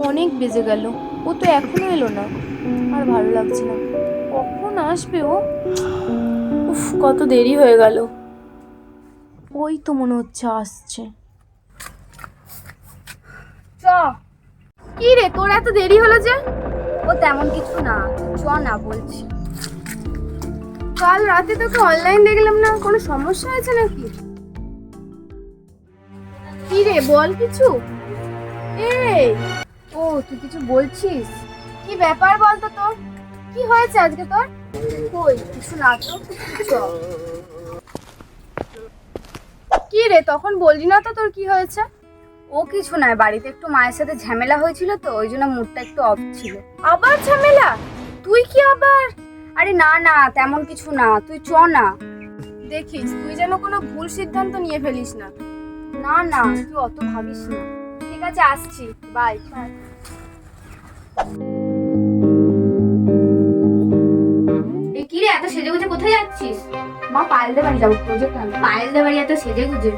অনেক বেজে গেল, ও তো এখনো এলো না। আর ভালো লাগছে না, কখন আসবে ও? উফ, কত দেরি হয়ে গেল। ওই তো মনে হচ্ছে আসছে। চ। কি রে, তোর এত দেরি হলো যে? ও তেমন কিছু না, চ না বলছি। কাল রাতে তোকে অনলাইন দেখলাম না, কোনো সমস্যা হয়েছে নাকি? কি রে, বল কিছু। এই, ও তুই কিছু বলছিস? কি ব্যাপার বলতো তোর? কি হয়েছে আজকে তোর? কই কিছু না তো। চ। কি রে, তখন বললি না তো তোর কি হয়েছে? ও কিছু নয়, বাড়িতে একটু মায়ের সাথে ঝামেলা হয়েছিল তো, ওই জন্য মুডটা একটু অফ ছিল। আবার ঝামেলা? তুই কি আবার? আরে না না, তেমন কিছু না, তুই চ না। দেখিস তুই যেন কোনো ভুল সিদ্ধান্ত নিয়ে ফেলিস না। না না, তুই অত ভাবিস না। ঠিক আছে, আসছি, বাই। এই কি রে, এত সেজে গুজে কোথায় যাচ্ছিস? মা, পায়েলদের বাড়ি যাবো, প্রজেক্ট আনতে। পায়েলদের বাড়ি এত সেজে গুজে?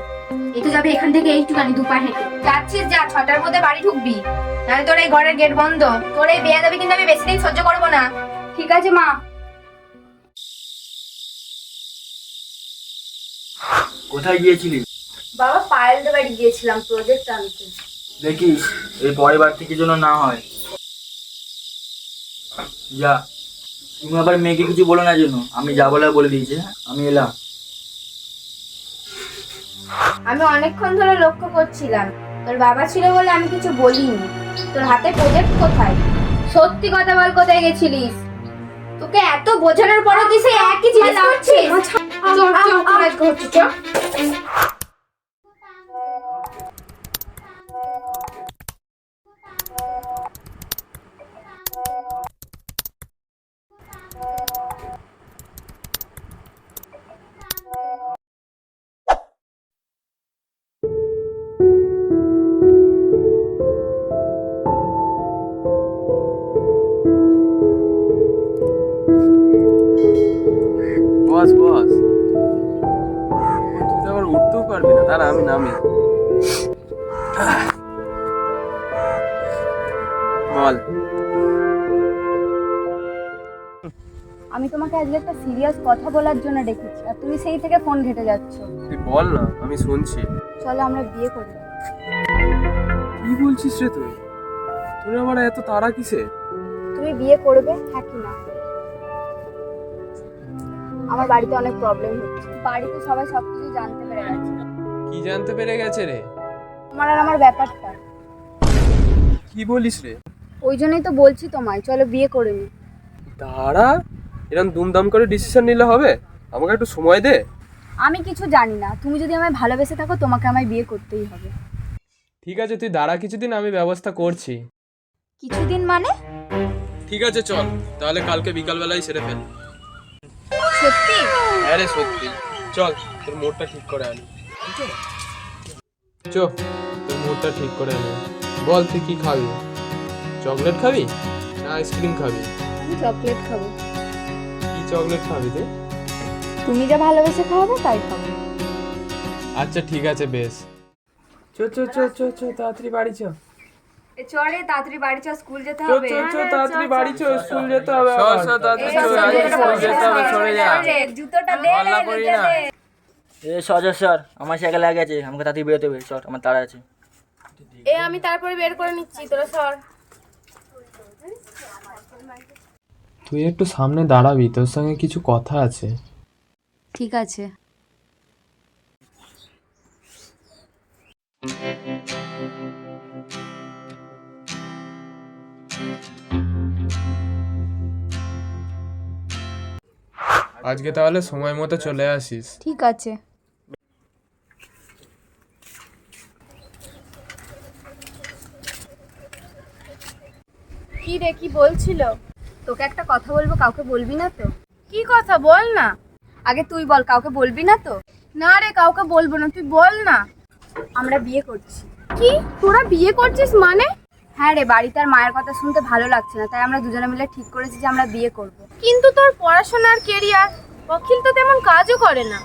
এই তো যাবে এখান থেকে একটুখানি 2 পা হেঁটে। যাচ্ছিস যা, 6টার মধ্যে বাড়ি ঢুকবি, নাহলে তোর এই ঘরের গেট বন্ধ। তোর এই বেয়াদবি কিন্তু আমি বেশি দিন সহ্য করবো না। ঠিক আছে মা। কোথায় গিয়েছিলি? বাবা, পায়েলদের বাড়ি গিয়েছিলাম প্রজেক্ট আনতে। দেখিস এই পরের বার থেকে যেন না হয়। যা। তুমি আবার মেয়েকে কিছু বলো না যেন, আমি যা বলার বলে দিয়েছি। হ্যাঁ, আমি এলাম। আমি অনেকক্ষণ ধরে লক্ষ্য করছিলাম, তোর বাবা ছিল বলে আমি কিছু বলিনি। তোর হাতে প্রজেক্ট কোথায়? সত্যি কথা বল, কোথায় গেছিলিস? তোকে এত বোঝানোর পরও তুই সেই একই জিনিস করছিস। চ। বস বস, তুই তো আবার উঠতেও পারবি না, দাঁড়া আমি নামি। বল। আমি তোমাকে আজকে একটা সিরিয়াস কথা বলার জন্য ডেকেছি, আর তুমি সেই থেকে ফোন ঘেটে যাচ্ছ। তুই বল না, আমি শুনছি। চলো আমরা বিয়ে করি। কি বলছিস রে তুই? তোর আবার এত তাড়া কিসে? তুমি বিয়ে করবে, হ্যাঁ কি না? আমার বাড়িতে অনেক প্রবলেম হচ্ছে, বাড়িতে সবাই সবকিছু জানতে পেরে গেছে। কি জানতে পেরে গেছে রে? তোমার আর আমার ব্যাপারটা। কি বলিস রে? ওই জন্যই তো বলছি তোমায়, চলো বিয়ে করে নি। দাঁড়া, এরকম দুমদাম করে ডিসিশন নিলে হবে? আমাকে একটু সময় দে। আমি কিছু জানি না, তুমি যদি আমায় ভালোবেসে থাকো তোমাকে আমায় বিয়ে করতেই হবে। ঠিক আছে, তুই দাঁড়া কিছুদিন, আমি ব্যবস্থা করছি। কিছুদিন মানে? ঠিক আছে চল, তাহলে কালকে বিকালবেলায় সেরে ফেল। সত্যি? হ্যাঁ রে সত্যি। চল, তোর মুডটা ঠিক করে আনি। চো, তোর মুডটা ঠিক করে আনি। বল তুই কি খাবি? চকলেট খাবি না আইসক্রিম খাবি? আমি চকলেট খাবো। কি চকলেট খাবি তুই? তুমি যা ভালোবেসে খাওয়াবে তাই খাবো। আচ্ছা ঠিক আছে, বেশ। চো চো চো চো চো, তাড়াতাড়ি বাড়ি চো। চলে তাড়াতাড়ি বাড়ি চল, স্কুল যেতে চো হবে। চো চো, তাড়াতাড়ি বাড়ি চো, স্কুল যেতে হবে। স্কুল যেতে হবে, সরে যা। জুতোটা দে, হল্লা করি না। স্যার, আমার সাইকেল আগে আছে, আমাকে তাড়াতাড়ি বেরোতে হবে। স্যার, আমার তাড়া আছে। আমি তারপরে বের করে নিচ্ছি, তোরা সর। তুই একটু সামনে দাঁড়াবি, তোর সঙ্গে কিছু কথা আছে। ঠিক আছে। আজকে তাহলে সময় মতো চলে আসিস। ঠিক আছে। কি রে, কি বলছিল? তোকে একটা কথা বলবো, কাউকে বলবি না তো? কি কথা, বল না। আগে তুই বল, কাউকে বলবি না তো? না রে, কাউকে বলবো না, তুই বল না। আমরা বিয়ে করছি। কি, তোরা বিয়ে করছিস মানে? হ্যাঁ রে, বাড়িতে আর মায়ের কথা শুনতে ভালো লাগছে না, তাই আমরা দুজনে মিলে ঠিক করেছি যে আমরা বিয়ে করব। কিন্তু তোর পড়াশোনার কেরিয়ার, অখিল তো তেমন কাজও করে না।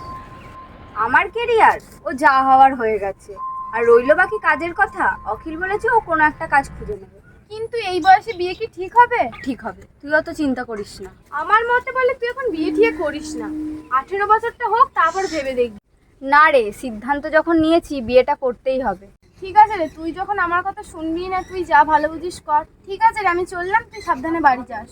আমার কেরিয়ার ও যা হওয়ার হয়ে গেছে, আর রইলো বাকি কাজের কথা। অখিল বলেছে ও কোনো একটা কাজ খুঁজে নেবে। কিন্তু এই বয়সে বিয়ে কি ঠিক হবে? ঠিক হবে, তুই অত চিন্তা করিস না। আমার মতে বলে তুই এখন বিয়ে ঠিয়ে করিস না, 18 বছরটা হোক তারপর ভেবে দেখবি। না রে, সিদ্ধান্ত যখন নিয়েছি বিয়েটা করতেই হবে। ঠিক আছে রে, তুই যখন আমার কথা শুনবি না, তুই যা ভালো বুঝিস কর। ঠিক আছে রে, আমি চললাম, তুই সাবধানে বাড়ি যাস।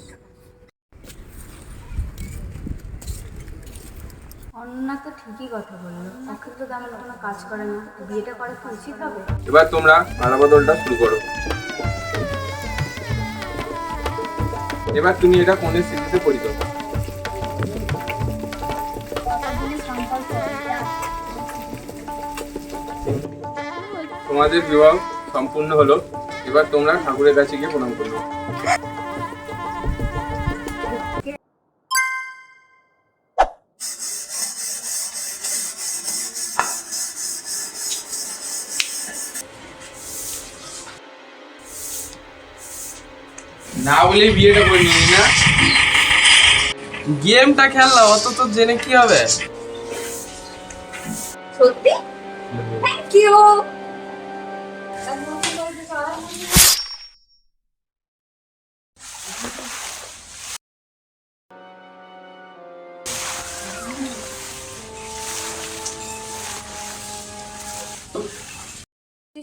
অন্না তো ঠিকই কথা বললো, এখন তো তেমন কোনো কাজ করে না, বিয়েটা করা তো উচিত হবে। এবার তোমরা আলাবদলটা শুরু করো। এবার তুমি এটা কোনের স্মৃতিতে পরিত। তোমাদের বিবাহ সম্পূর্ণ হলো। এবার তোমরা ঠাকুরের কাছে গিয়ে প্রণাম করবে। না বলে বিয়েটা করে নিবি না? গেমটা খেললাম, অত তো জেনে কি হবে? সত্যি? Thank you.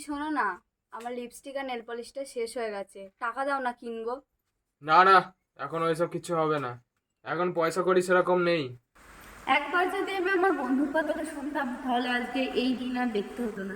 শোনো না, আমার লিপস্টিক আর নেল পলিশটা শেষ হয়ে গেছে, টাকা দাও না, কিনবো। না না, এখন ওইসব কিছু হবে না, এখন পয়সা করি সেরকম নেই। একবার যদি আমি আমার বন্ধুর কথাটা শুনতাম, তাহলে আজকে এই দিন আর দেখতে হতো না।